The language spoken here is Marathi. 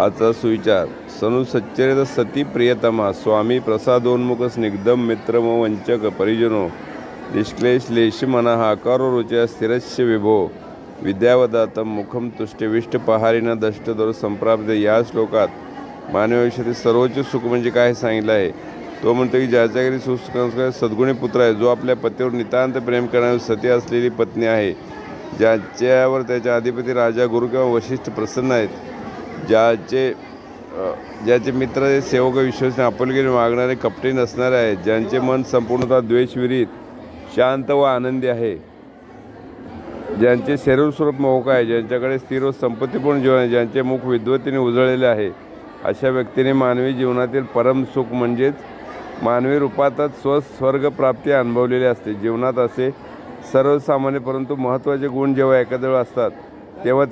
आजचा सुविचार सनुसच्चरित सती प्रियतमा स्वामी प्रसादोन्मुख स्निग्धम मित्रम वंचक परिजनो निष्क्लेश मना आकारो रुचया स्थिरस्य विभो विद्यावदातम मुखम तुष्टिविष्टपहारिण दष्टदोर संप्राप्त। या श्लोकात मानवी सर्वोच्च सुख म्हणजे काय सांगितलं आहे? तो म्हणतो की ज्याच्या घरी सुसंस्कार सद्गुणी पुत्र आहे, जो आपल्या पतीवर नितांत प्रेम करणारी सती असलेली पत्नी आहे, ज्याच्यावर त्याच्या अधिपती राजा गुरु किंवा वशिष्ठ प्रसन्न आहेत, ज्याचे मित्र सेवक विश्वासने आपुलकीने वागणारे कपटी नसणारे आहेत, ज्यांचे मन संपूर्णतः द्वेषविरहित शांत व आनंदी आहे, ज्यांचे शरीर स्वरूप मोहक आहे, ज्यांच्याकडे स्थिर व संपत्तीपूर्ण जीवन आहे, ज्यांचे मुख विद्वत्तेने उजळलेले आहे, अशा व्यक्तीने मानवी जीवनातील परम सुख म्हणजेच मानवी रूपातच स्वर्ग प्राप्ती अनुभवलेली असते। जीवनात असे सर्वसामान्य परंतु महत्त्वाचे गुण जेव्हा एखाद्यावर असतात तेव्हा